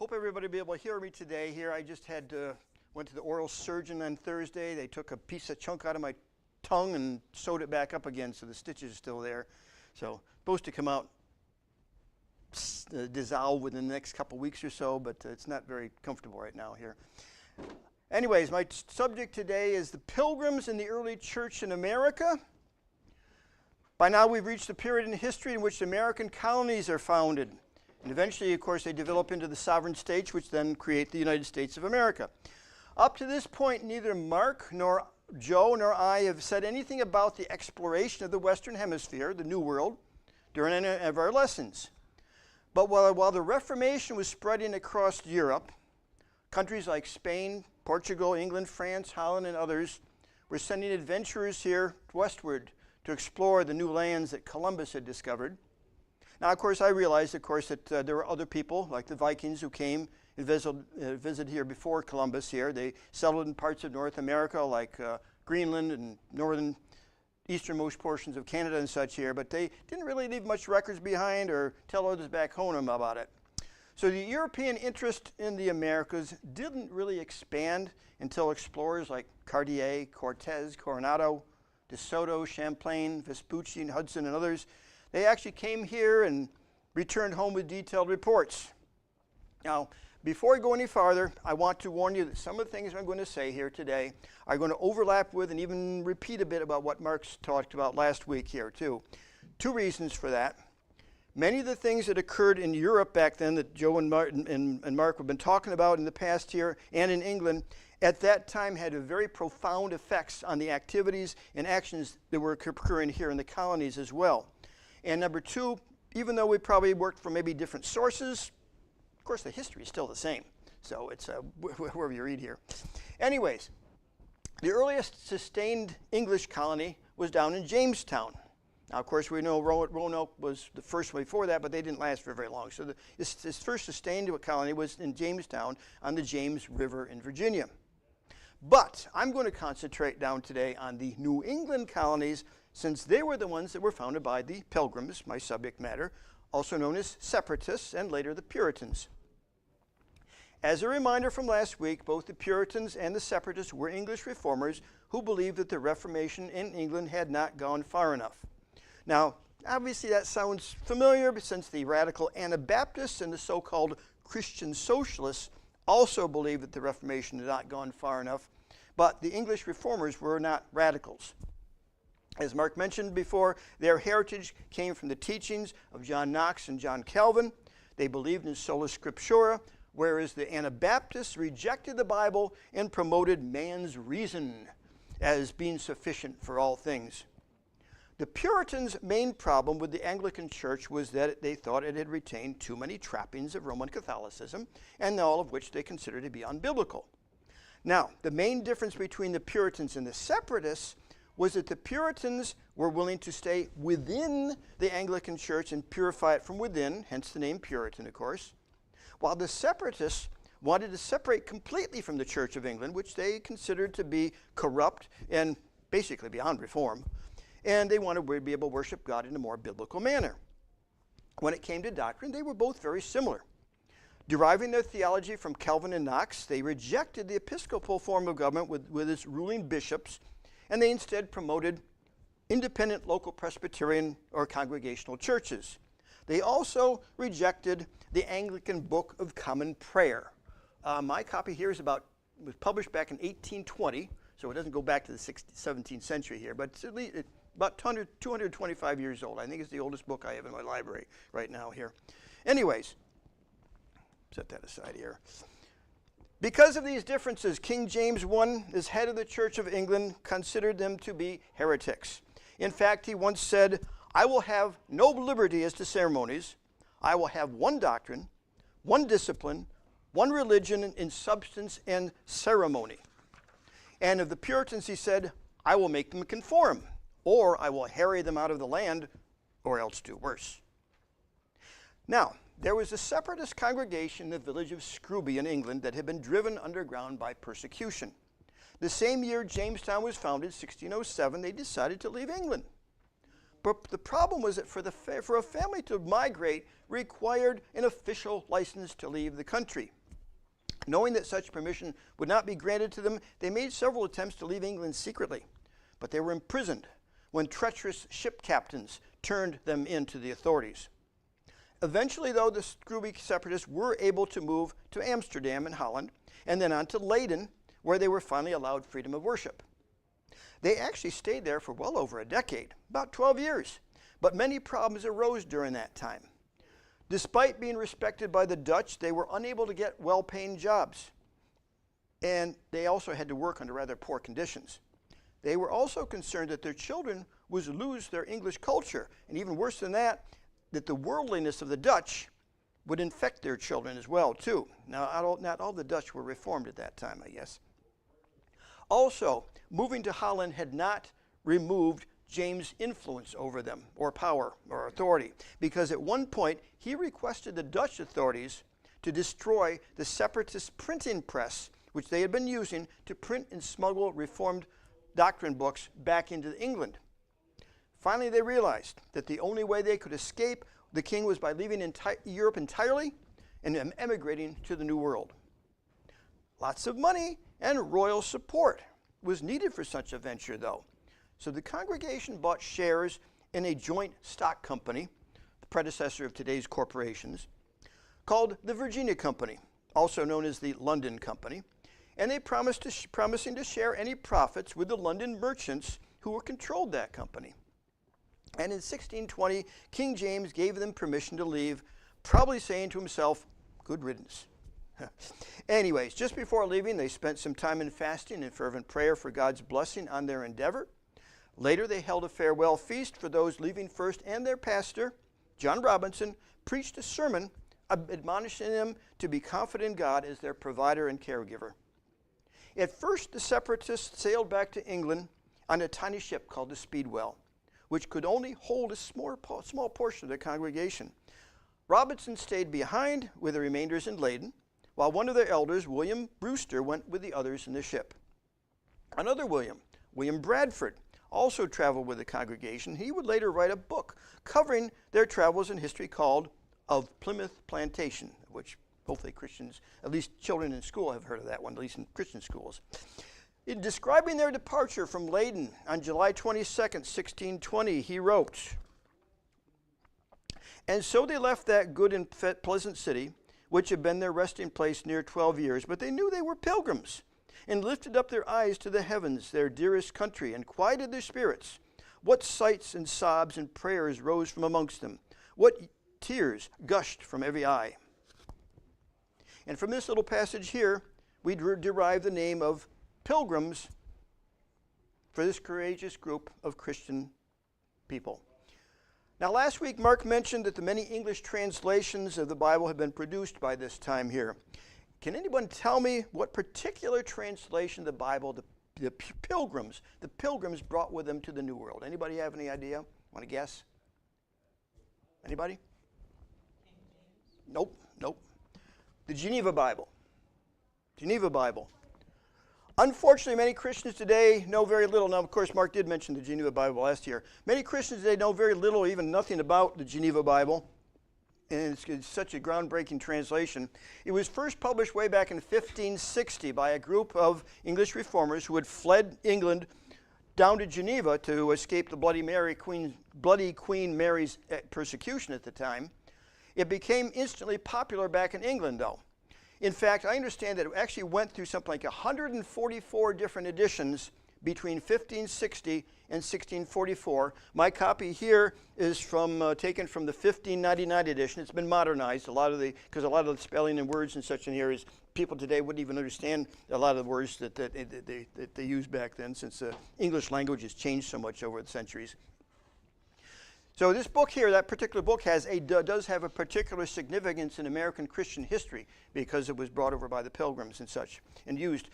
Hope everybody will be able to hear me today here. I just went to the oral surgeon on Thursday. They took a chunk out of my tongue and sewed it back up again, so the stitches are still there. So supposed to come out, dissolve within the next couple weeks or so, but it's not very comfortable right now here. Anyways, my subject today is the Pilgrims in the early church in America. By now we've reached a period in history in which American colonies are founded. And eventually, of course, they develop into the sovereign states, which then create the United States of America. Up to this point, neither Mark nor Joe nor I have said anything about the exploration of the Western Hemisphere, the New World, during any of our lessons. But while the Reformation was spreading across Europe, countries like Spain, Portugal, England, France, Holland, and others were sending adventurers here westward to explore the new lands that Columbus had discovered. Now, of course, I realized, that there were other people, like the Vikings, who came and visited here before Columbus here. They settled in parts of North America, like Greenland and northern, easternmost portions of Canada and such here, but they didn't really leave much records behind or tell others back home about it. So the European interest in the Americas didn't really expand until explorers like Cartier, Cortez, Coronado, De Soto, Champlain, Vespucci, and Hudson, and others. They actually came here and returned home with detailed reports. Now, before I go any farther, I want to warn you that some of the things I'm going to say here today are going to overlap with and even repeat a bit about what Mark's talked about last week here too. Two reasons for that. Many of the things that occurred in Europe back then that Joe and Mark have been talking about in the past here and in England at that time had very profound effects on the activities and actions that were occurring here in the colonies as well. And number two, even though we probably worked from maybe different sources, of course the history is still the same. So it's wherever you read here. Anyways, the earliest sustained English colony was down in Jamestown. Now, of course, we know Roanoke was the first one before that, but they didn't last for very long. So this first sustained colony was in Jamestown on the James River in Virginia. But I'm going to concentrate down today on the New England colonies, since they were the ones that were founded by the Pilgrims, my subject matter, also known as Separatists and later the Puritans. As a reminder from last week, both the Puritans and the Separatists were English reformers who believed that the Reformation in England had not gone far enough. Now, obviously that sounds familiar, since the radical Anabaptists and the so-called Christian Socialists also believed that the Reformation had not gone far enough, but the English reformers were not radicals. As Mark mentioned before, their heritage came from the teachings of John Knox and John Calvin. They believed in sola scriptura, whereas the Anabaptists rejected the Bible and promoted man's reason as being sufficient for all things. The Puritans' main problem with the Anglican Church was that they thought it had retained too many trappings of Roman Catholicism, and all of which they considered to be unbiblical. Now, the main difference between the Puritans and the Separatists was that the Puritans were willing to stay within the Anglican Church and purify it from within, hence the name Puritan, of course, while the Separatists wanted to separate completely from the Church of England, which they considered to be corrupt and basically beyond reform, and they wanted to be able to worship God in a more biblical manner. When it came to doctrine, they were both very similar. Deriving their theology from Calvin and Knox, they rejected the episcopal form of government with its ruling bishops, and they instead promoted independent local Presbyterian or congregational churches. They also rejected the Anglican Book of Common Prayer. My copy here was published back in 1820, so it doesn't go back to the 17th century here, but it's at least about 225 years old. I think it's the oldest book I have in my library right now here. Anyways, set that aside here. Because of these differences, King James I, as head of the Church of England, considered them to be heretics. In fact, he once said, "I will have no liberty as to ceremonies. I will have one doctrine, one discipline, one religion in substance and ceremony." And of the Puritans, he said, "I will make them conform, or I will harry them out of the land, or else do worse." Now, there was a separatist congregation in the village of Scrooby in England that had been driven underground by persecution. The same year Jamestown was founded, 1607, they decided to leave England. But the problem was that for a family to migrate required an official license to leave the country. Knowing that such permission would not be granted to them, they made several attempts to leave England secretly, but they were imprisoned when treacherous ship captains turned them in to the authorities. Eventually, though, the Scrooby separatists were able to move to Amsterdam in Holland and then on to Leiden, where they were finally allowed freedom of worship. They actually stayed there for well over a decade, about 12 years, but many problems arose during that time. Despite being respected by the Dutch, they were unable to get well-paying jobs, and they also had to work under rather poor conditions. They were also concerned that their children would lose their English culture, and even worse than that, that the worldliness of the Dutch would infect their children as well, too. Now, not all the Dutch were reformed at that time, I guess. Also, moving to Holland had not removed James' influence over them, or power, or authority, because at one point he requested the Dutch authorities to destroy the separatist printing press, which they had been using to print and smuggle Reformed doctrine books back into England. Finally, they realized that the only way they could escape the king was by leaving Europe entirely and emigrating to the New World. Lots of money and royal support was needed for such a venture, though. So the congregation bought shares in a joint stock company, the predecessor of today's corporations, called the Virginia Company, also known as the London Company, and they promising to share any profits with the London merchants who controlled that company. And in 1620, King James gave them permission to leave, probably saying to himself, "Good riddance." Anyways, just before leaving, they spent some time in fasting and fervent prayer for God's blessing on their endeavor. Later, they held a farewell feast for those leaving first, and their pastor, John Robinson, preached a sermon admonishing them to be confident in God as their provider and caregiver. At first, the separatists sailed back to England on a tiny ship called the Speedwell, which could only hold a small portion of the congregation. Robinson stayed behind with the remainders in Leiden, while one of their elders, William Brewster, went with the others in the ship. Another William Bradford, also traveled with the congregation. He would later write a book covering their travels in history called Of Plymouth Plantation, which hopefully Christians, at least children in school, have heard of that one, at least in Christian schools. In describing their departure from Leiden on July 22nd, 1620, he wrote, "And so they left that good and pleasant city, which had been their resting place near 12 years, but they knew they were pilgrims, and lifted up their eyes to the heavens, their dearest country, and quieted their spirits. What sighs and sobs and prayers rose from amongst them! What tears gushed from every eye!" And from this little passage here, we derive the name of pilgrims for this courageous group of Christian people. Now, last week, Mark mentioned that the many English translations of the Bible have been produced by this time here. Can anyone tell me what particular translation of the Bible the pilgrims brought with them to the New World? Anybody have any idea? Want to guess? Anybody? Nope. The Geneva Bible. Geneva Bible. Unfortunately, many Christians today know very little. Now, of course, Mark did mention the Geneva Bible last year. Many Christians today know very little, even nothing about the Geneva Bible. And it's such a groundbreaking translation. It was first published way back in 1560 by a group of English reformers who had fled England down to Geneva to escape the bloody Queen Mary's persecution at the time. It became instantly popular back in England, though. In fact, I understand that it actually went through something like 144 different editions between 1560 and 1644. My copy here is taken from the 1599 edition. It's been modernized because a lot of the spelling and words and such in here is people today wouldn't even understand a lot of the words that they used back then, since the English language has changed so much over the centuries. So this book here, that particular book, does have a particular significance in American Christian history because it was brought over by the Pilgrims and such and used.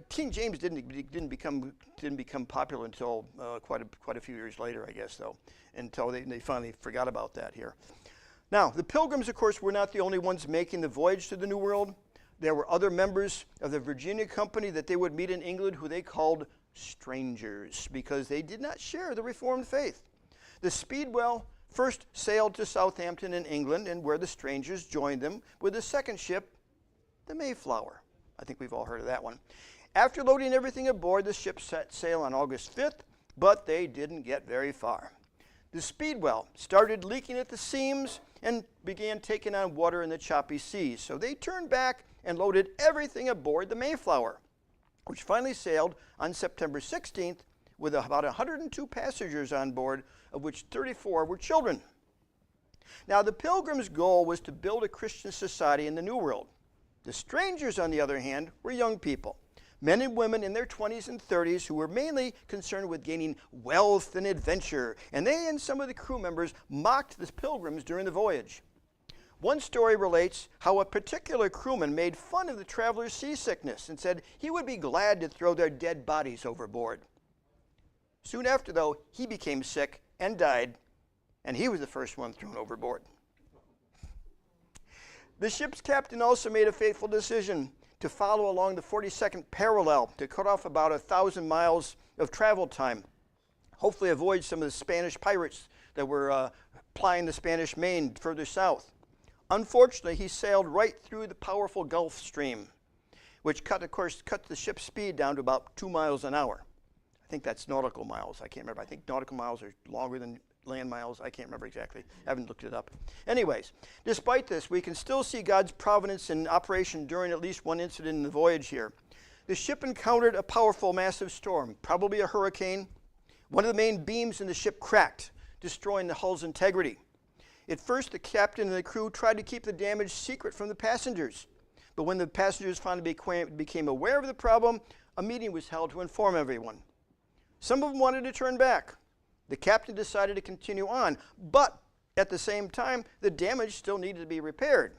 King James didn't become popular until quite a few years later, I guess, though, until they finally forgot about that here. Now, the Pilgrims, of course, were not the only ones making the voyage to the New World. There were other members of the Virginia Company that they would meet in England who they called strangers because they did not share the Reformed faith. The Speedwell first sailed to Southampton in England, and where the strangers joined them with the second ship, the Mayflower. I think we've all heard of that one. After loading everything aboard, the ship set sail on August 5th, but they didn't get very far. The Speedwell started leaking at the seams and began taking on water in the choppy seas, so they turned back and loaded everything aboard the Mayflower, which finally sailed on September 16th with about 102 passengers on board, of which 34 were children. Now, the Pilgrims' goal was to build a Christian society in the New World. The strangers, on the other hand, were young people, men and women in their 20s and 30s who were mainly concerned with gaining wealth and adventure, and they and some of the crew members mocked the Pilgrims during the voyage. One story relates how a particular crewman made fun of the travelers' seasickness and said he would be glad to throw their dead bodies overboard. Soon after, though, he became sick and died, and he was the first one thrown overboard. The ship's captain also made a fateful decision to follow along the 42nd parallel to cut off about 1,000 miles of travel time, hopefully avoid some of the Spanish pirates that were plying the Spanish Main further south. Unfortunately, he sailed right through the powerful Gulf Stream, which cut the ship's speed down to about 2 miles an hour. I think that's nautical miles. I can't remember. I think nautical miles are longer than land miles. I can't remember exactly. I haven't looked it up. Anyways, despite this, we can still see God's providence in operation during at least one incident in the voyage here. The ship encountered a powerful, massive storm, probably a hurricane. One of the main beams in the ship cracked, destroying the hull's integrity. At first, the captain and the crew tried to keep the damage secret from the passengers. But when the passengers finally became aware of the problem, a meeting was held to inform everyone. Some of them wanted to turn back. The captain decided to continue on, but at the same time, the damage still needed to be repaired.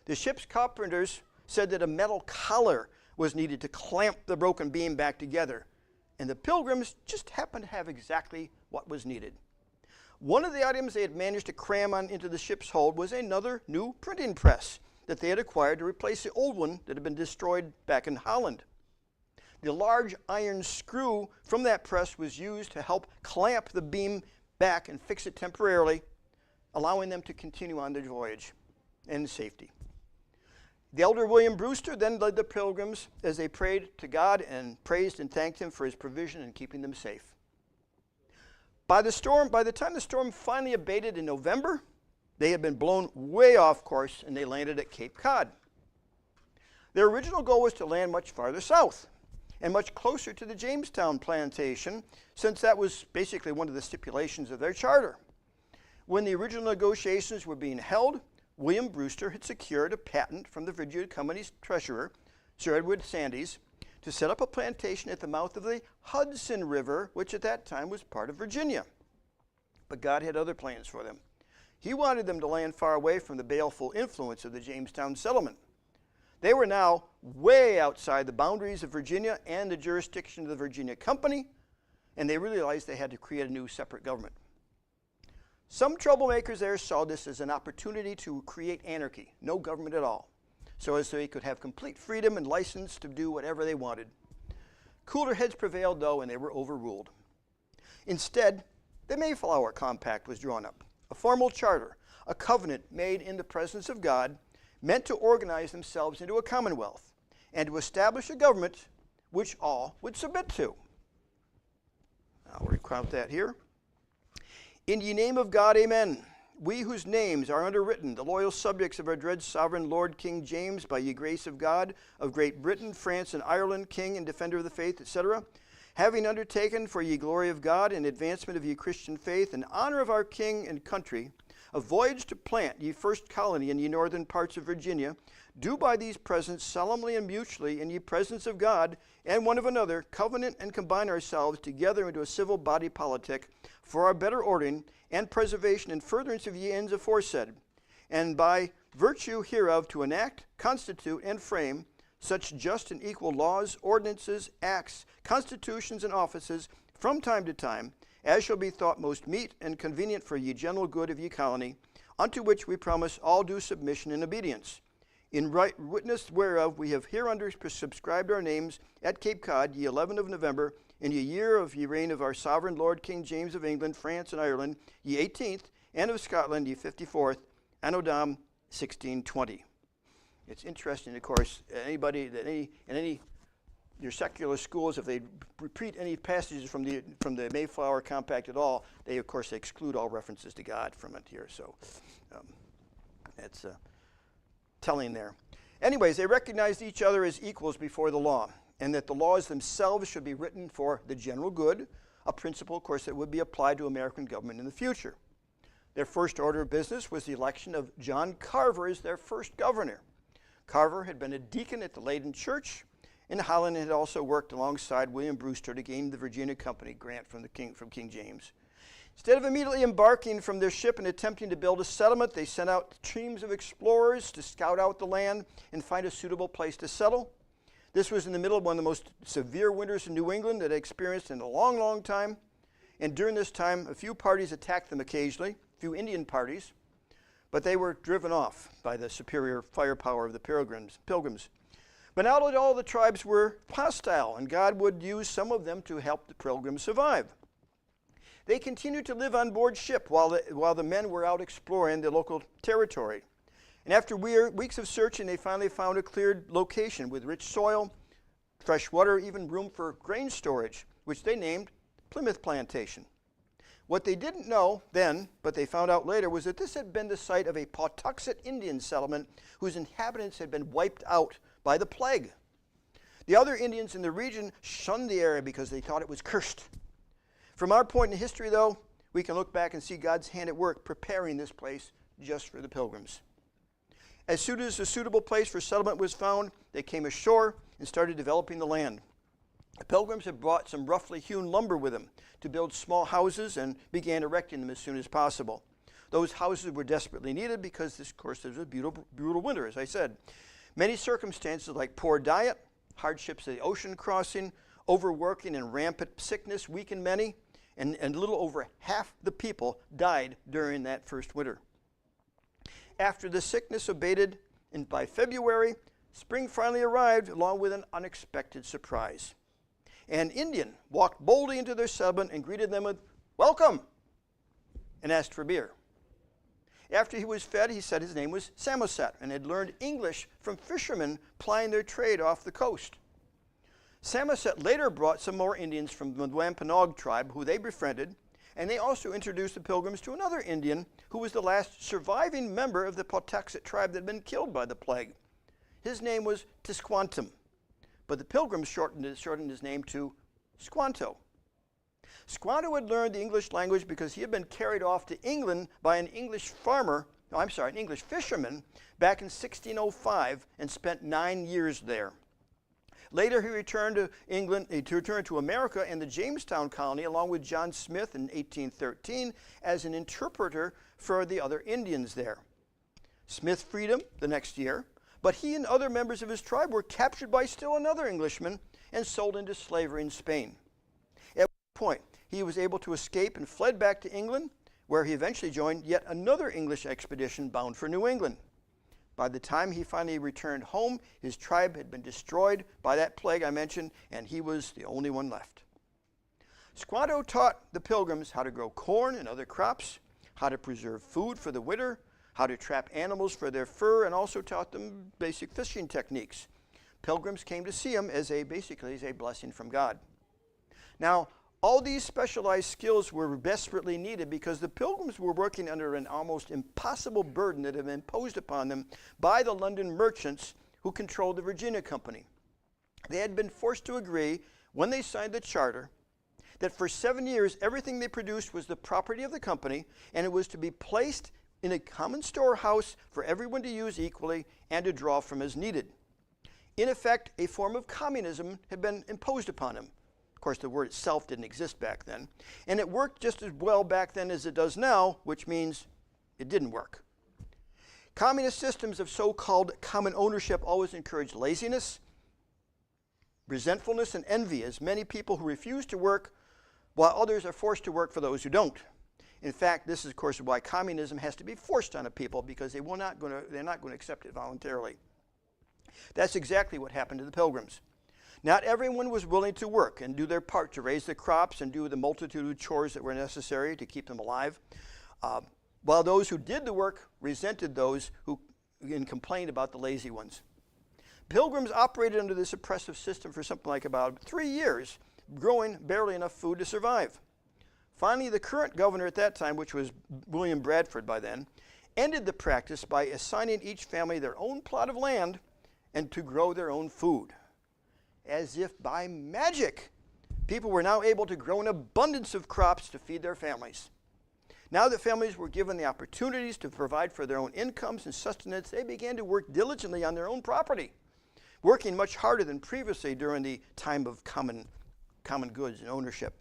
The ship's carpenters said that a metal collar was needed to clamp the broken beam back together, and the Pilgrims just happened to have exactly what was needed. One of the items they had managed to cram on into the ship's hold was another new printing press that they had acquired to replace the old one that had been destroyed back in Holland. The large iron screw from that press was used to help clamp the beam back and fix it temporarily, allowing them to continue on their voyage in safety. The elder William Brewster then led the Pilgrims as they prayed to God and praised and thanked him for his provision in keeping them safe. By the time the storm finally abated in November, they had been blown way off course and they landed at Cape Cod. Their original goal was to land much farther south and much closer to the Jamestown plantation, since that was basically one of the stipulations of their charter. When the original negotiations were being held, William Brewster had secured a patent from the Virginia Company's treasurer, Sir Edward Sandys, to set up a plantation at the mouth of the Hudson River, which at that time was part of Virginia. But God had other plans for them. He wanted them to land far away from the baleful influence of the Jamestown settlement. They were now way outside the boundaries of Virginia and the jurisdiction of the Virginia Company, and they realized they had to create a new separate government. Some troublemakers there saw this as an opportunity to create anarchy, no government at all, so as they could have complete freedom and license to do whatever they wanted. Cooler heads prevailed, though, and they were overruled. Instead, the Mayflower Compact was drawn up, a formal charter, a covenant made in the presence of God, meant to organize themselves into a commonwealth and to establish a government which all would submit to. I'll recount that here. In ye name of God, amen. We whose names are underwritten, the loyal subjects of our dread sovereign Lord King James, by ye grace of God, of Great Britain, France, and Ireland, King and defender of the faith, etc., having undertaken for ye glory of God and advancement of ye Christian faith, and honor of our King and country, a voyage to plant ye first colony in ye northern parts of Virginia, do by these presents solemnly and mutually in ye presence of God and one of another covenant and combine ourselves together into a civil body politic for our better ordering and preservation and furtherance of ye ends aforesaid, and by virtue hereof to enact, constitute, and frame such just and equal laws, ordinances, acts, constitutions, and offices from time to time, as shall be thought most meet and convenient for ye general good of ye colony, unto which we promise all due submission and obedience. In right witness whereof we have hereunder subscribed our names at Cape Cod, ye 11th of November, in the year of ye reign of our sovereign Lord King James of England, France, and Ireland, ye 18th, and of Scotland, ye 54th, Anno Dam 1620. It's interesting, of course, anybody that your secular schools, if they repeat any passages from the Mayflower Compact at all, they of course exclude all references to God from it here. So that's telling there. Anyways, they recognized each other as equals before the law, and that the laws themselves should be written for the general good, a principle, of course, that would be applied to American government in the future. Their first order of business was the election of John Carver as their first governor. Carver had been a deacon at the Leyden Church in Holland and had also worked alongside William Brewster to gain the Virginia Company grant from King James. Instead of immediately embarking from their ship and attempting to build a settlement, they sent out teams of explorers to scout out the land and find a suitable place to settle. This was in the middle of one of the most severe winters in New England that they experienced in a long, long time. And during this time, a few parties attacked them occasionally, a few Indian parties, but they were driven off by the superior firepower of the pilgrims. But not all the tribes were hostile, and God would use some of them to help the pilgrims survive. They continued to live on board ship while the men were out exploring the local territory. And after weeks of searching, they finally found a cleared location with rich soil, fresh water, even room for grain storage, which they named Plymouth Plantation. What they didn't know then, but they found out later, was that this had been the site of a Pawtuxet Indian settlement whose inhabitants had been wiped out by the plague. The other Indians in the region shunned the area because they thought it was cursed. From our point in history, though, we can look back and see God's hand at work preparing this place just for the pilgrims. As soon as a suitable place for settlement was found, they came ashore and started developing the land. The pilgrims had brought some roughly hewn lumber with them to build small houses and began erecting them as soon as possible. Those houses were desperately needed because, of course, there was a brutal winter, as I said. Many circumstances like poor diet, hardships of the ocean crossing, overworking and rampant sickness weakened many, and a little over half the people died during that first winter. After the sickness abated, and by February, spring finally arrived along with an unexpected surprise. An Indian walked boldly into their settlement and greeted them with, "Welcome," and asked for beer. After he was fed, he said his name was Samoset and had learned English from fishermen plying their trade off the coast. Samoset later brought some more Indians from the Wampanoag tribe who they befriended, and they also introduced the pilgrims to another Indian who was the last surviving member of the Pawtuxet tribe that had been killed by the plague. His name was Tisquantum, but the pilgrims shortened his name to Squanto. Squanto had learned the English language because he had been carried off to England by an English fisherman back in 1605 and spent 9 years there. Later, he returned to England, to return to America and the Jamestown colony along with John Smith in 1813 as an interpreter for the other Indians there. Smith freed him the next year, but he and other members of his tribe were captured by still another Englishman and sold into slavery in Spain. At one point, he was able to escape and fled back to England, where he eventually joined yet another English expedition bound for New England. By the time he finally returned home, his tribe had been destroyed by that plague I mentioned, and he was the only one left. Squanto taught the pilgrims how to grow corn and other crops, how to preserve food for the winter, how to trap animals for their fur, and also taught them basic fishing techniques. Pilgrims came to see him basically as a blessing from God. Now, all these specialized skills were desperately needed because the pilgrims were working under an almost impossible burden that had been imposed upon them by the London merchants who controlled the Virginia Company. They had been forced to agree, when they signed the charter, that for 7 years everything they produced was the property of the company, and it was to be placed in a common storehouse for everyone to use equally and to draw from as needed. In effect, a form of communism had been imposed upon them. Of course, the word itself didn't exist back then. And it worked just as well back then as it does now, which means it didn't work. Communist systems of so-called common ownership always encourage laziness, resentfulness, and envy, as many people who refuse to work while others are forced to work for those who don't. In fact, this is, of course, why communism has to be forced on a people, because they're not going to accept it voluntarily. That's exactly what happened to the pilgrims. Not everyone was willing to work and do their part to raise the crops and do the multitude of chores that were necessary to keep them alive, while those who did the work resented those who complained about the lazy ones. Pilgrims operated under this oppressive system for something like about 3 years, growing barely enough food to survive. Finally, the current governor at that time, which was William Bradford by then, ended the practice by assigning each family their own plot of land and to grow their own food. As if by magic, people were now able to grow an abundance of crops to feed their families. Now that families were given the opportunities to provide for their own incomes and sustenance, they began to work diligently on their own property, working much harder than previously during the time of common goods and ownership.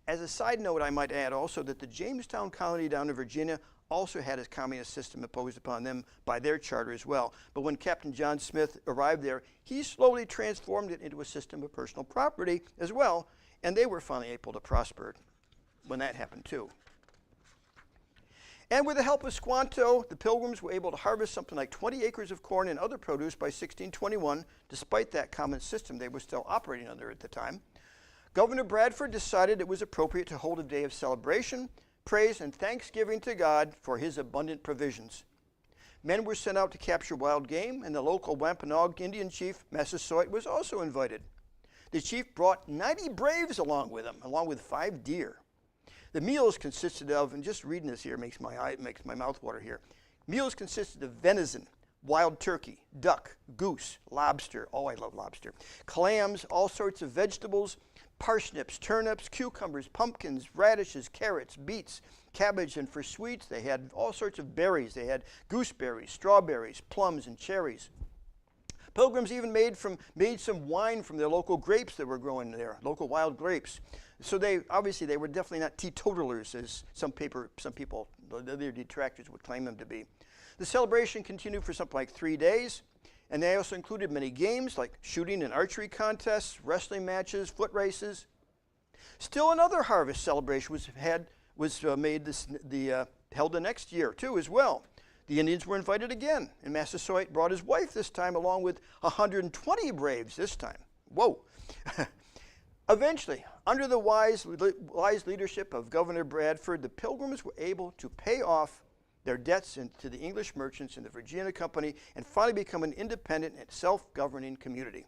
As a side note, I might add also that the Jamestown colony down in Virginia also had a communist system imposed upon them by their charter as well. But when Captain John Smith arrived there, he slowly transformed it into a system of personal property as well, and they were finally able to prosper when that happened too. And with the help of Squanto, the Pilgrims were able to harvest something like 20 acres of corn and other produce by 1621, despite that common system they were still operating under at the time. Governor Bradford decided it was appropriate to hold a day of celebration, praise, and thanksgiving to God for his abundant provisions. Men were sent out to capture wild game, and the local Wampanoag Indian chief, Massasoit, was also invited. The chief brought 90 braves along with him, along with 5 deer. The meals consisted of, and just reading this here makes my mouth water here. Meals consisted of venison, wild turkey, duck, goose, lobster. Oh, I love lobster. Clams, all sorts of vegetables, parsnips, turnips, cucumbers, pumpkins, radishes, carrots, beets, cabbage, and for sweets they had all sorts of berries. They had gooseberries, strawberries, plums, and cherries. Pilgrims even made some wine from their local grapes that were growing there, local wild grapes. So they were definitely not teetotalers, as some people, their detractors, would claim them to be. The celebration continued for something like 3 days, and they also included many games like shooting and archery contests, wrestling matches, foot races. Still another harvest celebration held the next year too as well. The Indians were invited again, and Massasoit brought his wife this time along with 120 braves this time. Whoa! Eventually, under the wise leadership of Governor Bradford, the Pilgrims were able to pay off their debts to the English merchants in the Virginia Company and finally become an independent and self-governing community.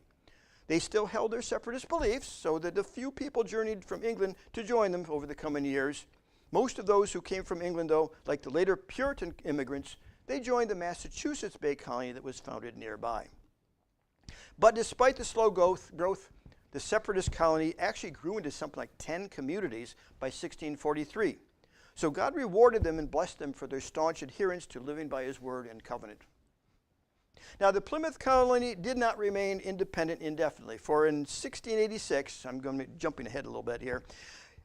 They still held their separatist beliefs, so that a few people journeyed from England to join them over the coming years. Most of those who came from England, though, like the later Puritan immigrants, they joined the Massachusetts Bay Colony that was founded nearby. But despite the slow growth, the separatist colony actually grew into something like 10 communities by 1643. So God rewarded them and blessed them for their staunch adherence to living by his word and covenant. Now, the Plymouth colony did not remain independent indefinitely, for in 1686, I'm jumping ahead a little bit here,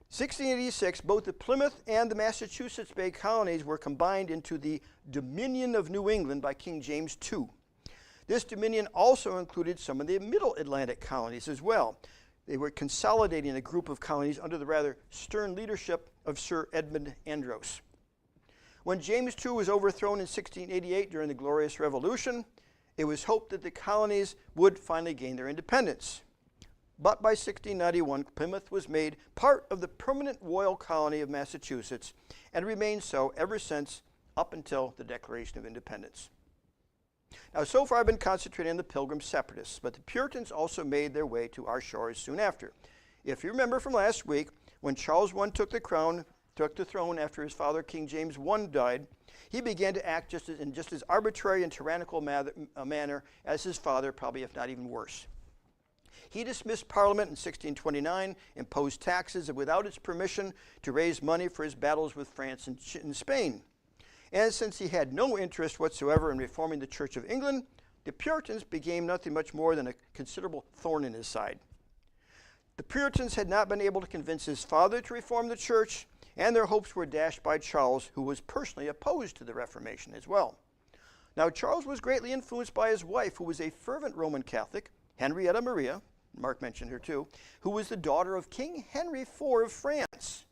1686, both the Plymouth and the Massachusetts Bay colonies were combined into the Dominion of New England by King James II. This dominion also included some of the Middle Atlantic colonies as well. They were consolidating a group of colonies under the rather stern leadership of Sir Edmund Andros. When James II was overthrown in 1688 during the Glorious Revolution, it was hoped that the colonies would finally gain their independence. But by 1691, Plymouth was made part of the permanent royal colony of Massachusetts and remained so ever since, up until the Declaration of Independence. Now, so far I've been concentrating on the Pilgrim separatists, but the Puritans also made their way to our shores soon after. If you remember from last week, when Charles I took the throne after his father King James I died, he began to act in just as arbitrary and tyrannical manner as his father, probably if not even worse. He dismissed Parliament in 1629, imposed taxes without its permission to raise money for his battles with France and Spain. And since he had no interest whatsoever in reforming the Church of England, the Puritans became nothing much more than a considerable thorn in his side. The Puritans had not been able to convince his father to reform the church, and their hopes were dashed by Charles, who was personally opposed to the Reformation as well. Now, Charles was greatly influenced by his wife, who was a fervent Roman Catholic, Henrietta Maria, Mark mentioned her too, who was the daughter of King Henry IV of France.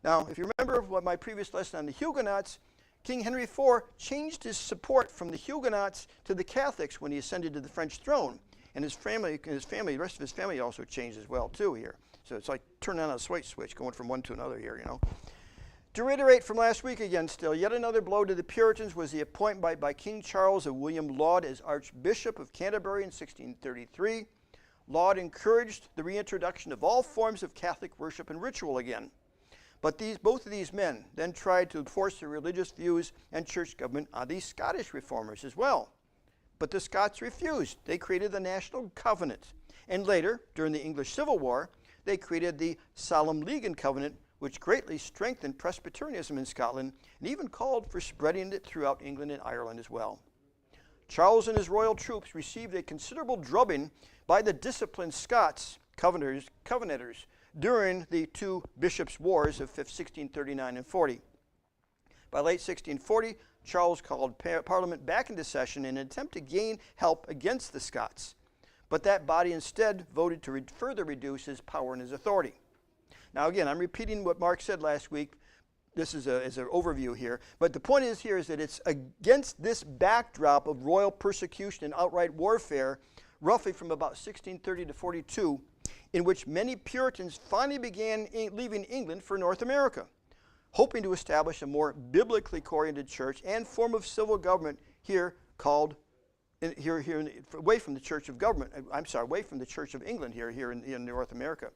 Now, if you remember what my previous lesson on the Huguenots, King Henry IV changed his support from the Huguenots to the Catholics when he ascended to the French throne. And the rest of his family also changed as well too here. So it's like turning on a switch, going from one to another here, you know. To reiterate from last week again still, yet another blow to the Puritans was the appointment by King Charles of William Laud as Archbishop of Canterbury in 1633. Laud encouraged the reintroduction of all forms of Catholic worship and ritual again. But both of these men then tried to enforce their religious views and church government on these Scottish reformers as well. But the Scots refused. They created the National Covenant. And later, during the English Civil War, they created the Solemn League and Covenant, which greatly strengthened Presbyterianism in Scotland and even called for spreading it throughout England and Ireland as well. Charles and his royal troops received a considerable drubbing by the disciplined Scots Covenanters during the two bishops' wars of 1639 and 40. By late 1640, Charles called Parliament back into session in an attempt to gain help against the Scots. But that body instead voted to further reduce his power and his authority. Now again, I'm repeating what Mark said last week. This is an overview here. But the point is here is that it's against this backdrop of royal persecution and outright warfare, roughly from about 1630 to 42, in which many Puritans finally began leaving England for North America, hoping to establish a more biblically oriented church and form of civil government here called away from the Church of Government. Away from the Church of England here in North America.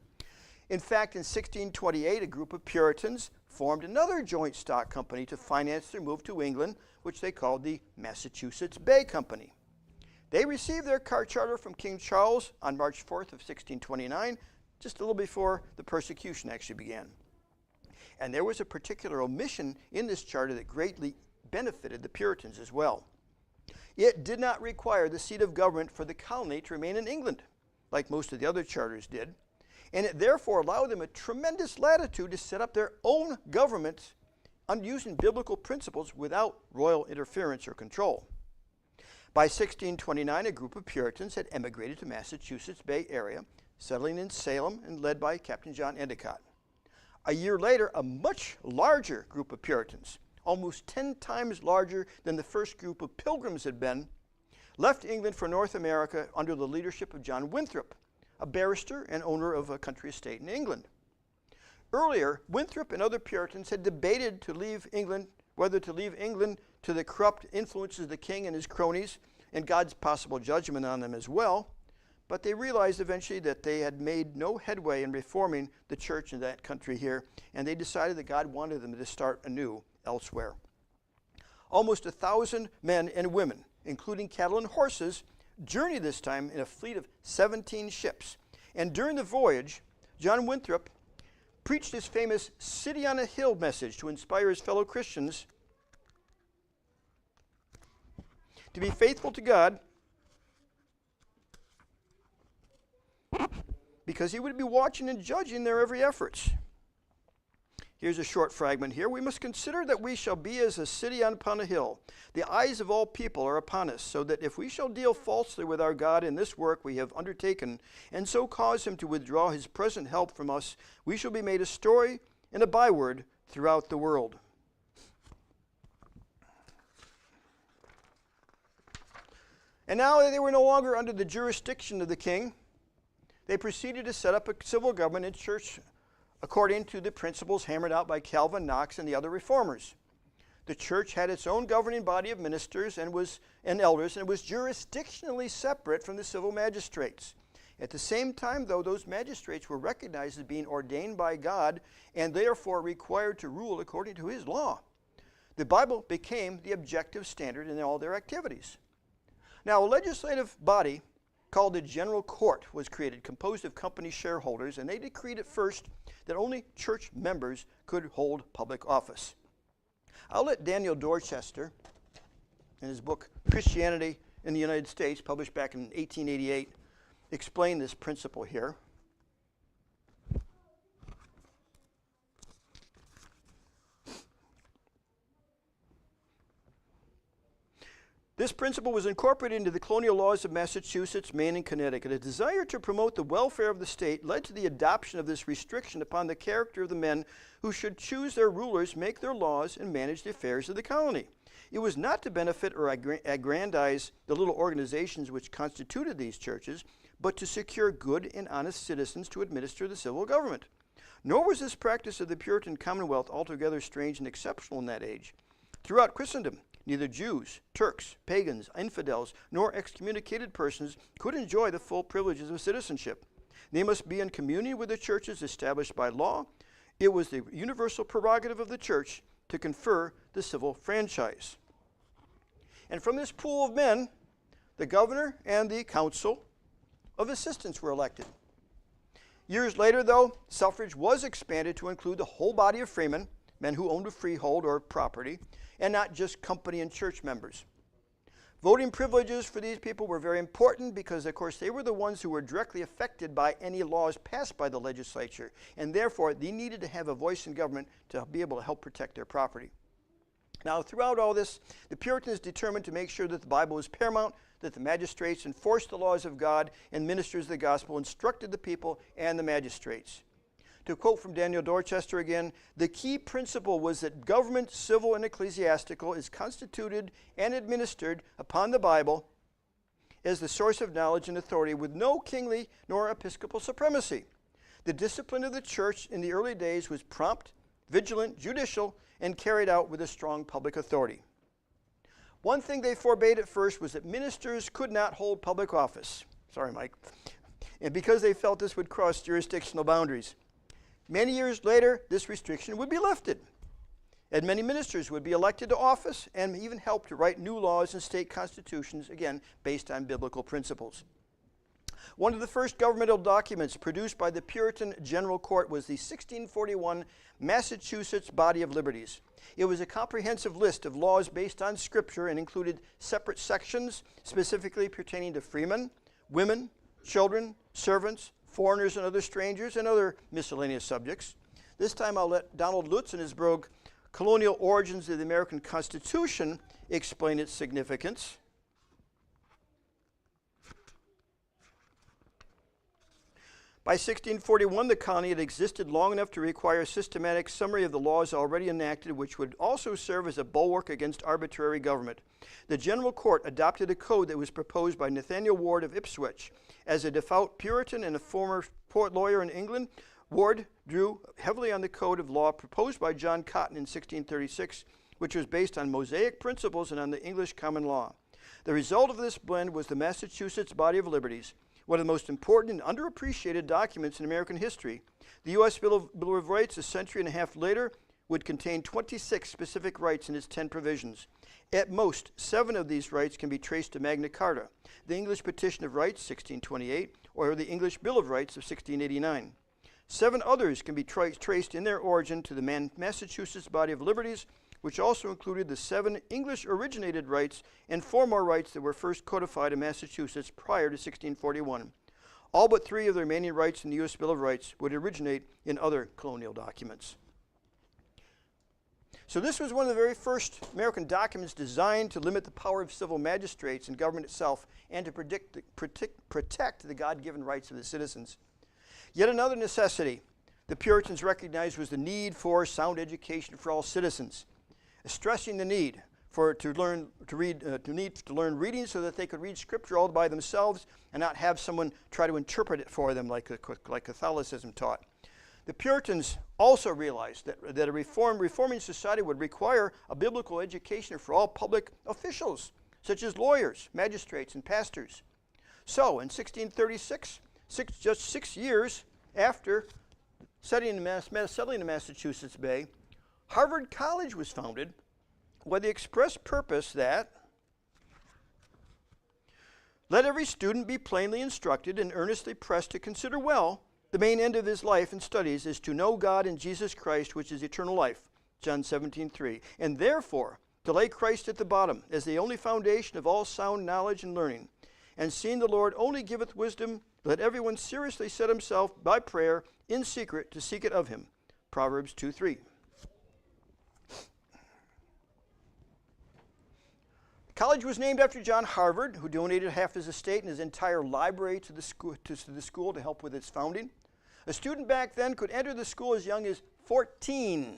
In fact, in 1628, a group of Puritans formed another joint stock company to finance their move to England, which they called the Massachusetts Bay Company. They received their charter from King Charles on March 4th of 1629, just a little before the persecution actually began. And there was a particular omission in this charter that greatly benefited the Puritans as well. It did not require the seat of government for the colony to remain in England, like most of the other charters did, and it therefore allowed them a tremendous latitude to set up their own government using biblical principles without royal interference or control. By 1629, a group of Puritans had emigrated to Massachusetts Bay Area, settling in Salem and led by Captain John Endicott. A year later, a much larger group of Puritans, almost 10 times larger than the first group of Pilgrims had been, left England for North America under the leadership of John Winthrop, a barrister and owner of a country estate in England. Earlier, Winthrop and other Puritans had debated whether to leave England to the corrupt influences of the king and his cronies and God's possible judgment on them as well, but they realized eventually that they had made no headway in reforming the church in that country here, and they decided that God wanted them to start anew elsewhere. Almost 1,000 men and women, including cattle and horses, journeyed this time in a fleet of 17 ships. And during the voyage, John Winthrop preached his famous City on a Hill message to inspire his fellow Christians to be faithful to God, because he would be watching and judging their every efforts. Here's a short fragment here. We must consider that we shall be as a city upon a hill. The eyes of all people are upon us, so that if we shall deal falsely with our God in this work we have undertaken, and so cause him to withdraw his present help from us, we shall be made a story and a byword throughout the world. And now that they were no longer under the jurisdiction of the king, they proceeded to set up a civil government and church according to the principles hammered out by Calvin, Knox, and the other reformers. The church had its own governing body of ministers and elders, and was jurisdictionally separate from the civil magistrates. At the same time, though, those magistrates were recognized as being ordained by God and therefore required to rule according to his law. The Bible became the objective standard in all their activities. Now, a legislative body called the General Court was created, composed of company shareholders, and they decreed at first that only church members could hold public office. I'll let Daniel Dorchester, in his book Christianity in the United States, published back in 1888, explain this principle here. This principle was incorporated into the colonial laws of Massachusetts, Maine, and Connecticut. A desire to promote the welfare of the state led to the adoption of this restriction upon the character of the men who should choose their rulers, make their laws, and manage the affairs of the colony. It was not to benefit or aggrandize the little organizations which constituted these churches, but to secure good and honest citizens to administer the civil government. Nor was this practice of the Puritan Commonwealth altogether strange and exceptional in that age. Throughout Christendom, neither Jews, Turks, pagans, infidels, nor excommunicated persons could enjoy the full privileges of citizenship. They must be in communion with the churches established by law. It was the universal prerogative of the church to confer the civil franchise. And from this pool of men, the governor and the council of assistants were elected. Years later, though, suffrage was expanded to include the whole body of freemen, men who owned a freehold or property, and not just company and church members. Voting privileges for these people were very important because, of course, they were the ones who were directly affected by any laws passed by the legislature, and therefore they needed to have a voice in government to be able to help protect their property. Now, throughout all this, the Puritans determined to make sure that the Bible was paramount, that the magistrates enforced the laws of God, and ministers of the gospel instructed the people and the magistrates. To quote from Daniel Dorchester again, the key principle was that government, civil and ecclesiastical, is constituted and administered upon the Bible as the source of knowledge and authority, with no kingly nor episcopal supremacy. The discipline of the church in the early days was prompt, vigilant, judicial, and carried out with a strong public authority. One thing they forbade at first was that ministers could not hold public office. Sorry, Mike. And because they felt this would cross jurisdictional boundaries. Many years later, this restriction would be lifted, and many ministers would be elected to office and even help to write new laws and state constitutions, again, based on biblical principles. One of the first governmental documents produced by the Puritan General Court was the 1641 Massachusetts Body of Liberties. It was a comprehensive list of laws based on Scripture and included separate sections specifically pertaining to freemen, women, children, servants, foreigners and other strangers, and other miscellaneous subjects. This time I'll let Donald Lutz in his book, Colonial Origins of the American Constitution, explain its significance. By 1641, the colony had existed long enough to require a systematic summary of the laws already enacted, which would also serve as a bulwark against arbitrary government. The General Court adopted a code that was proposed by Nathaniel Ward of Ipswich. As a devout Puritan and a former court lawyer in England, Ward drew heavily on the code of law proposed by John Cotton in 1636, which was based on Mosaic principles and on the English common law. The result of this blend was the Massachusetts Body of Liberties, one of the most important and underappreciated documents in American history. The U.S. Bill of Rights, a century and a half later, would contain 26 specific rights in its 10 provisions. At most, 7 of these rights can be traced to Magna Carta, the English Petition of Rights, 1628, or the English Bill of Rights of 1689. 7 others can be traced in their origin to the Massachusetts Body of Liberties, which also included the 7 English-originated rights and 4 more rights that were first codified in Massachusetts prior to 1641. All but 3 of the remaining rights in the U.S. Bill of Rights would originate in other colonial documents. So this was one of the very first American documents designed to limit the power of civil magistrates and government itself and to protect the God-given rights of the citizens. Yet another necessity the Puritans recognized was the need for sound education for all citizens, stressing the need to learn reading so that they could read Scripture all by themselves and not have someone try to interpret it for them like Catholicism taught. The Puritans also realized that a reforming society would require a biblical education for all public officials, such as lawyers, magistrates, and pastors. So, in 1636, just 6 years after settling in Massachusetts Bay, Harvard College was founded with the express purpose that let every student be plainly instructed and earnestly pressed to consider well the main end of his life and studies is to know God and Jesus Christ, which is eternal life, John 17:3, and therefore to lay Christ at the bottom as the only foundation of all sound knowledge and learning. And seeing the Lord only giveth wisdom, let everyone seriously set himself by prayer in secret to seek it of him, Proverbs 2:3. College was named after John Harvard, who donated half his estate and his entire library to the school to help with its founding. A student back then could enter the school as young as 14.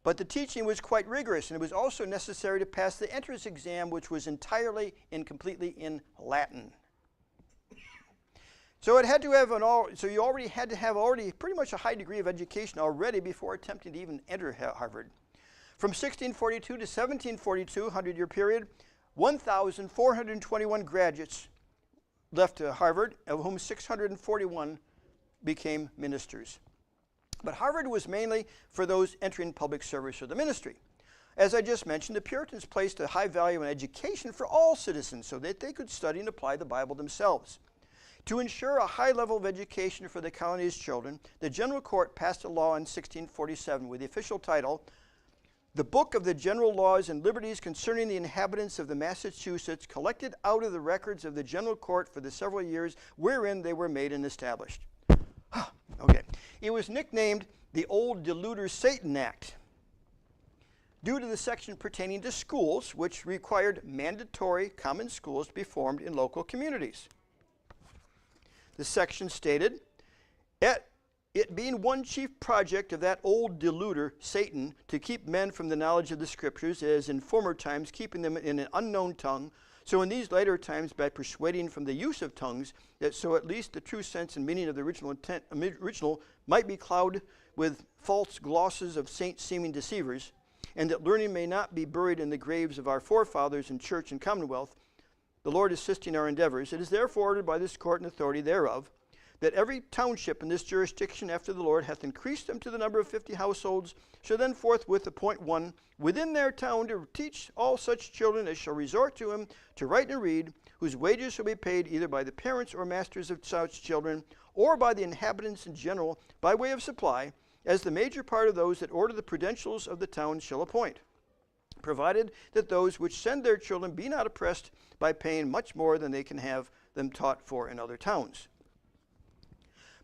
But the teaching was quite rigorous, and it was also necessary to pass the entrance exam, which was entirely and completely in Latin. So it had to have so you already had to have pretty much a high degree of education already before attempting to even enter Harvard. From 1642 to 1742, 100-year period, 1,421 graduates left Harvard, of whom 641 became ministers. But Harvard was mainly for those entering public service or the ministry. As I just mentioned, the Puritans placed a high value on education for all citizens so that they could study and apply the Bible themselves. To ensure a high level of education for the colony's children, the General Court passed a law in 1647 with the official title, "The Book of the General Laws and Liberties Concerning the Inhabitants of the Massachusetts, collected out of the records of the General Court for the several years wherein they were made and established." Okay. It was nicknamed the Old Deluder Satan Act due to the section pertaining to schools, which required mandatory common schools to be formed in local communities. The section stated, "It being one chief project of that old deluder, Satan, to keep men from the knowledge of the Scriptures, as in former times keeping them in an unknown tongue, so in these later times by persuading from the use of tongues, that so at least the true sense and meaning of the original might be clouded with false glosses of saint-seeming deceivers, and that learning may not be buried in the graves of our forefathers in church and commonwealth, the Lord assisting our endeavors, it is therefore ordered by this court and authority thereof, that every township in this jurisdiction after the Lord hath increased them to the number of 50 households, shall then forthwith appoint one within their town to teach all such children as shall resort to him to write and read, whose wages shall be paid either by the parents or masters of such children, or by the inhabitants in general, by way of supply, as the major part of those that order the prudentials of the town shall appoint, provided that those which send their children be not oppressed by paying much more than they can have them taught for in other towns."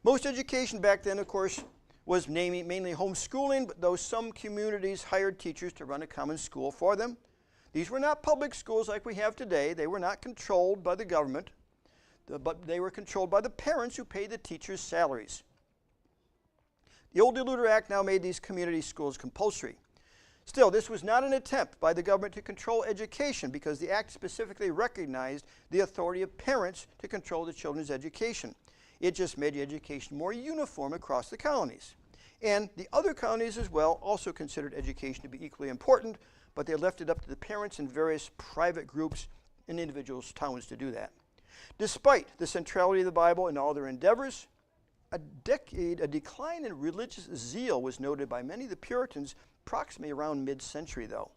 Most education back then, of course, was mainly homeschooling, but though some communities hired teachers to run a common school for them. These were not public schools like we have today. They were not controlled by the government, but they were controlled by the parents who paid the teachers' salaries. The Old Deluder Act now made these community schools compulsory. Still, this was not an attempt by the government to control education because the act specifically recognized the authority of parents to control the children's education. It just made education more uniform across the colonies. And the other colonies as well also considered education to be equally important, but they left it up to the parents and various private groups and individuals' towns to do that. Despite the centrality of the Bible in all their endeavors, a decline in religious zeal was noted by many of the Puritans approximately around mid-century though.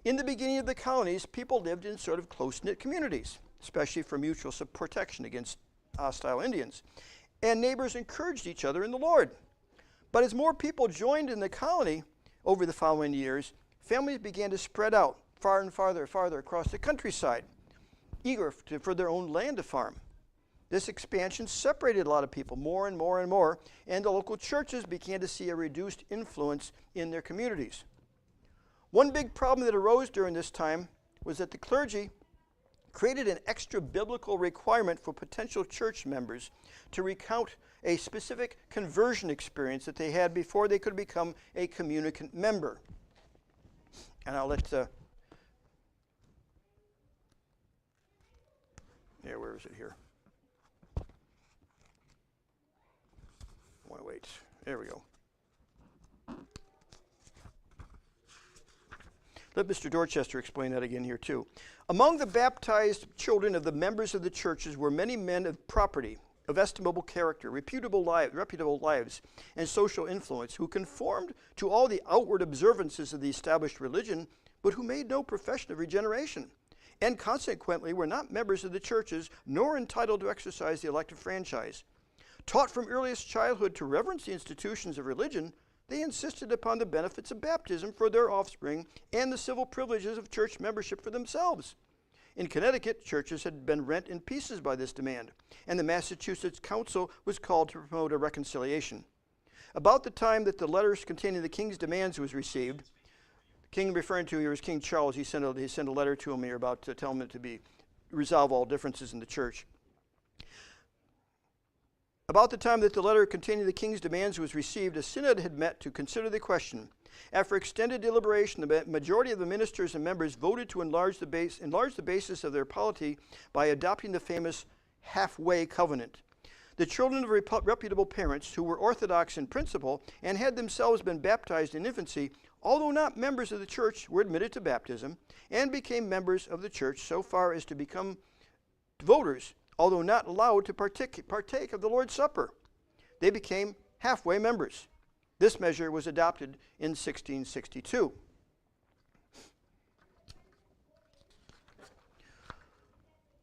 In the beginning of the colonies, people lived in sort of close-knit communities, especially for mutual protection against hostile Indians, and neighbors encouraged each other in the Lord. But as more people joined in the colony over the following years, families began to spread out far and farther across the countryside, eager for their own land to farm. This expansion separated a lot of people more and more and more, and the local churches began to see a reduced influence in their communities. One big problem that arose during this time was that the clergy created an extra biblical requirement for potential church members to recount a specific conversion experience that they had before they could become a communicant member. And I'll let, where is it here? 108, there we go. Let Mr. Dorchester explain that again here too. Among the baptized children of the members of the churches were many men of property, of estimable character, reputable lives, and social influence, who conformed to all the outward observances of the established religion, but who made no profession of regeneration, and consequently were not members of the churches, nor entitled to exercise the elective franchise. Taught from earliest childhood to reverence the institutions of religion, they insisted upon the benefits of baptism for their offspring and the civil privileges of church membership for themselves. In Connecticut, churches had been rent in pieces by this demand, and the Massachusetts Council was called to promote a reconciliation. About the time that the letters containing the king's demands was received, king referring to here is King Charles. He sent a letter to him here about to tell him to resolve all differences in the church. About the time that the letter containing the king's demands was received, a synod had met to consider the question. After extended deliberation, the majority of the ministers and members voted to enlarge the basis of their polity by adopting the famous halfway covenant. The children of reputable parents who were orthodox in principle and had themselves been baptized in infancy, although not members of the church, were admitted to baptism and became members of the church so far as to become voters, although not allowed to partake of the Lord's Supper. They became halfway members. This measure was adopted in 1662.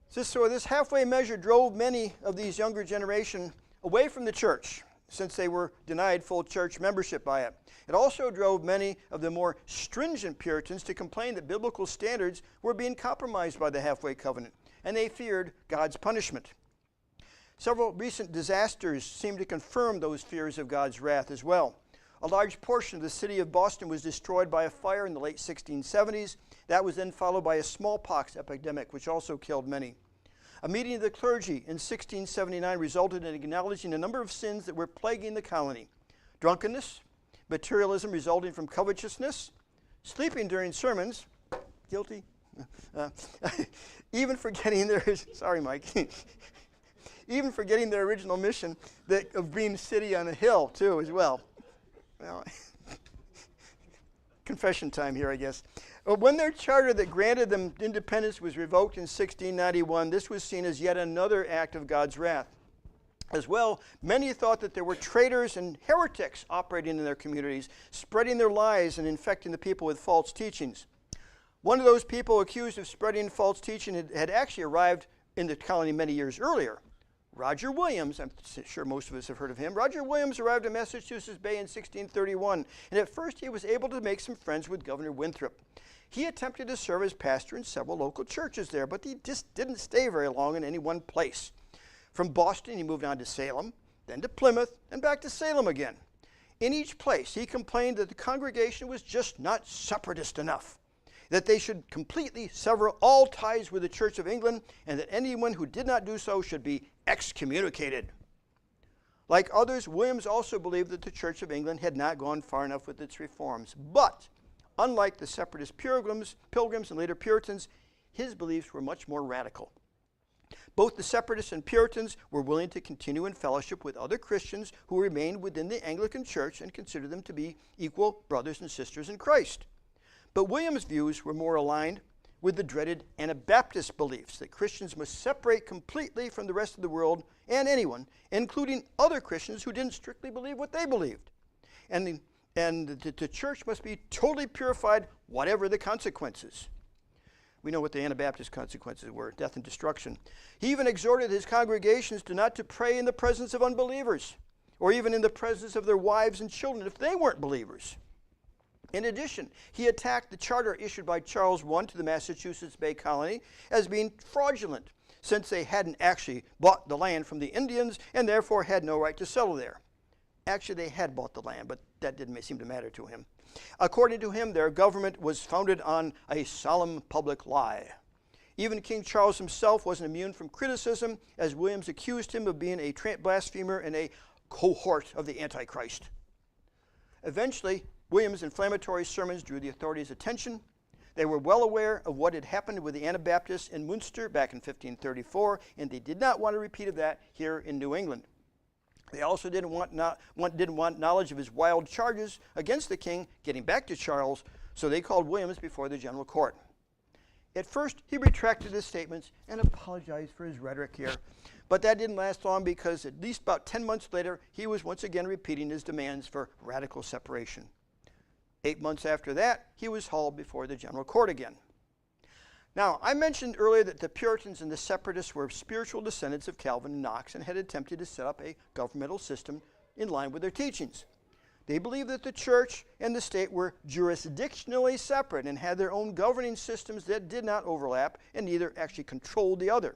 So this halfway measure drove many of these younger generation away from the church, since they were denied full church membership by it. It also drove many of the more stringent Puritans to complain that biblical standards were being compromised by the halfway covenant, and they feared God's punishment. Several recent disasters seem to confirm those fears of God's wrath as well. A large portion of the city of Boston was destroyed by a fire in the late 1670s. That was then followed by a smallpox epidemic, which also killed many. A meeting of the clergy in 1679 resulted in acknowledging a number of sins that were plaguing the colony. Drunkenness, materialism resulting from covetousness, sleeping during sermons, guilty, even forgetting their, sorry Mike, even forgetting their original mission of being a city on a hill too as well. Well, confession time here, I guess. When their charter that granted them independence was revoked in 1691, this was seen as yet another act of God's wrath. As well, many thought that there were traitors and heretics operating in their communities, spreading their lies and infecting the people with false teachings. One of those people accused of spreading false teaching had actually arrived in the colony many years earlier. Roger Williams, I'm sure most of us have heard of him. Roger Williams arrived in Massachusetts Bay in 1631, and at first he was able to make some friends with Governor Winthrop. He attempted to serve as pastor in several local churches there, but he just didn't stay very long in any one place. From Boston, he moved on to Salem, then to Plymouth, and back to Salem again. In each place, he complained that the congregation was just not separatist enough, that they should completely sever all ties with the Church of England, and that anyone who did not do so should be excommunicated. Like others, Williams also believed that the Church of England had not gone far enough with its reforms. But, unlike the separatist pilgrims and later Puritans, his beliefs were much more radical. Both the separatists and Puritans were willing to continue in fellowship with other Christians who remained within the Anglican Church and considered them to be equal brothers and sisters in Christ. But Williams' views were more aligned with the dreaded Anabaptist beliefs that Christians must separate completely from the rest of the world and anyone, including other Christians who didn't strictly believe what they believed. And the church must be totally purified, whatever the consequences. We know what the Anabaptist consequences were, death and destruction. He even exhorted his congregations not to pray in the presence of unbelievers, or even in the presence of their wives and children if they weren't believers. In addition, he attacked the charter issued by Charles I to the Massachusetts Bay Colony as being fraudulent, since they hadn't actually bought the land from the Indians and therefore had no right to settle there. Actually, they had bought the land, but that didn't seem to matter to him. According to him, their government was founded on a solemn public lie. Even King Charles himself wasn't immune from criticism, as Williams accused him of being a blasphemer and a cohort of the Antichrist. Eventually, Williams' inflammatory sermons drew the authorities' attention. They were well aware of what had happened with the Anabaptists in Munster back in 1534, and they did not want a repeat of that here in New England. They also didn't want knowledge of his wild charges against the king getting back to Charles, so they called Williams before the general court. At first, he retracted his statements and apologized for his rhetoric here, but that didn't last long because at least about 10 months later, he was once again repeating his demands for radical separation. 8 months after that, he was hauled before the general court again. Now, I mentioned earlier that the Puritans and the Separatists were spiritual descendants of Calvin and Knox and had attempted to set up a governmental system in line with their teachings. They believed that the church and the state were jurisdictionally separate and had their own governing systems that did not overlap and neither actually controlled the other.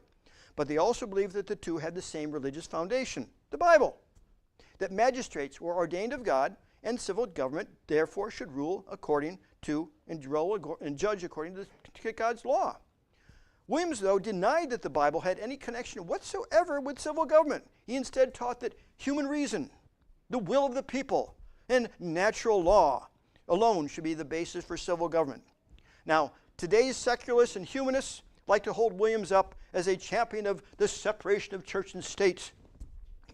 But they also believed that the two had the same religious foundation, the Bible, that magistrates were ordained of God and civil government therefore should rule according to and judge according to God's law. Williams, though, denied that the Bible had any connection whatsoever with civil government. He instead taught that human reason, the will of the people, and natural law alone should be the basis for civil government. Now, today's secularists and humanists like to hold Williams up as a champion of the separation of church and state.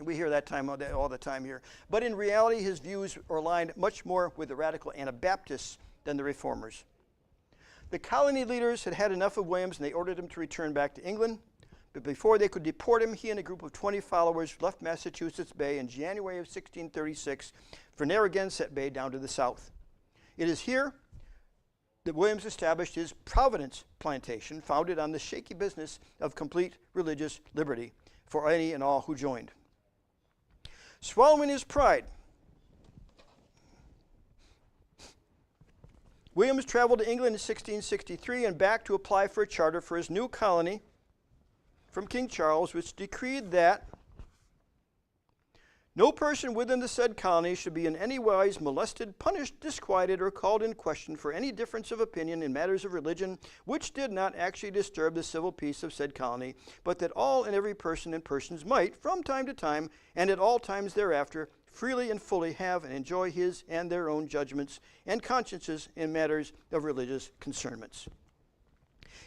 We hear that all the time here. But in reality, his views are aligned much more with the radical Anabaptists than the Reformers. The colony leaders had had enough of Williams, and they ordered him to return back to England. But before they could deport him, he and a group of 20 followers left Massachusetts Bay in January of 1636 for Narragansett Bay down to the south. It is here that Williams established his Providence plantation, founded on the shaky business of complete religious liberty for any and all who joined. Swallowing his pride, Williams traveled to England in 1663 and back to apply for a charter for his new colony from King Charles, which decreed that no person within the said colony should be in any wise molested, punished, disquieted, or called in question for any difference of opinion in matters of religion which did not actually disturb the civil peace of said colony, but that all and every person and persons might, from time to time, and at all times thereafter, freely and fully have and enjoy his and their own judgments and consciences in matters of religious concernments.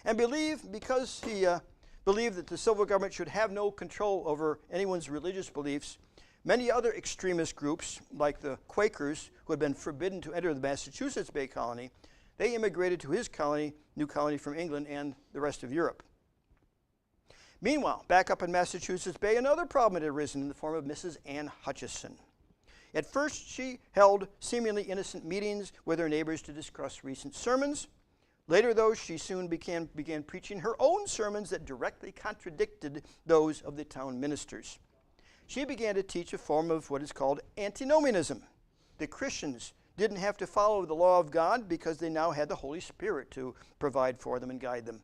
And because he believed that the civil government should have no control over anyone's religious beliefs, many other extremist groups, like the Quakers, who had been forbidden to enter the Massachusetts Bay Colony, they immigrated to his colony, new colony from England and the rest of Europe. Meanwhile, back up in Massachusetts Bay, another problem had arisen in the form of Mrs. Anne Hutcheson. At first, she held seemingly innocent meetings with her neighbors to discuss recent sermons. Later, though, she soon began preaching her own sermons that directly contradicted those of the town ministers. She began to teach a form of what is called antinomianism. The Christians didn't have to follow the law of God because they now had the Holy Spirit to provide for them and guide them.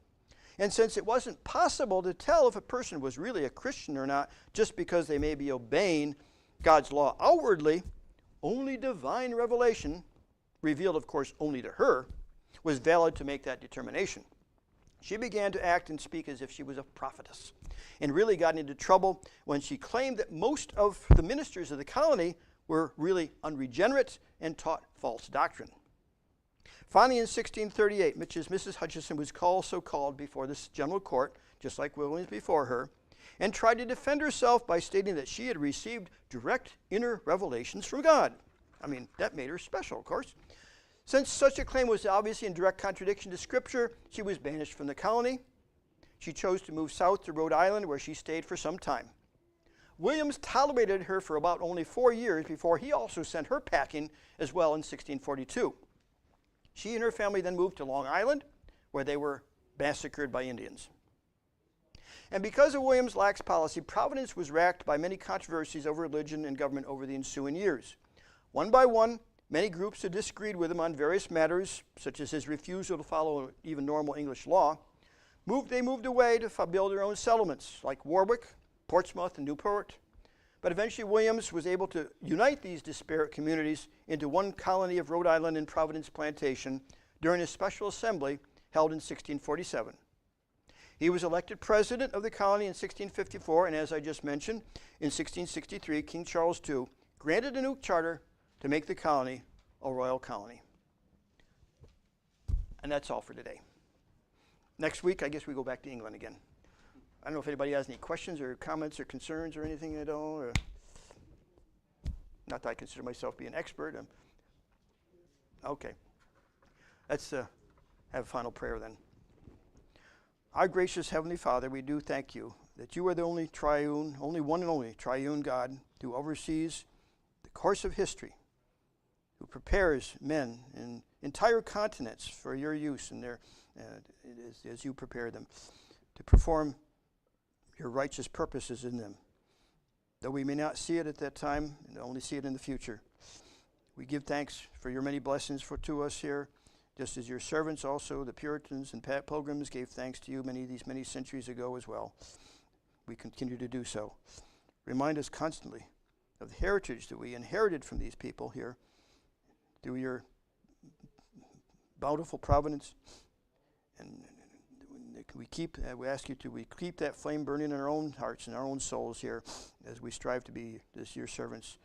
And since it wasn't possible to tell if a person was really a Christian or not just because they may be obeying God's law outwardly, only divine revelation, revealed of course only to her, was valid to make that determination. She began to act and speak as if she was a prophetess, and really got into trouble when she claimed that most of the ministers of the colony were really unregenerate and taught false doctrine. Finally, in 1638, Mrs. Hutcheson was called before this general court, just like Williams before her, and tried to defend herself by stating that she had received direct inner revelations from God. I mean, that made her special, of course. Since such a claim was obviously in direct contradiction to Scripture, she was banished from the colony. She chose to move south to Rhode Island, where she stayed for some time. Williams tolerated her for about only 4 years before he also sent her packing as well in 1642. She and her family then moved to Long Island, where they were massacred by Indians. And because of Williams' lax policy, Providence was racked by many controversies over religion and government over the ensuing years. One by one, many groups had disagreed with him on various matters, such as his refusal to follow even normal English law. They moved away to build their own settlements, like Warwick, Portsmouth, and Newport. But eventually Williams was able to unite these disparate communities into one colony of Rhode Island and Providence Plantation during a special assembly held in 1647. He was elected president of the colony in 1654, and as I just mentioned, in 1663, King Charles II granted a new charter to make the colony a royal colony. And that's all for today. Next week, I guess we go back to England again. I don't know if anybody has any questions or comments or concerns or anything at all. Or not that I consider myself to be an expert. Okay. Let's have a final prayer then. Our gracious Heavenly Father, we do thank you that you are the only one and only triune God who oversees the course of history, who prepares men in entire continents for your use and as you prepare them to perform your righteous purposes in them. Though we may not see it at that time and only see it in the future, we give thanks for your many blessings to us here, just as your servants also, the Puritans and Pilgrims, gave thanks to you many centuries ago as well. We continue to do so. Remind us constantly of the heritage that we inherited from these people here, through your bountiful providence. And we ask you to keep that flame burning in our own hearts and our own souls here as we strive to be as your servants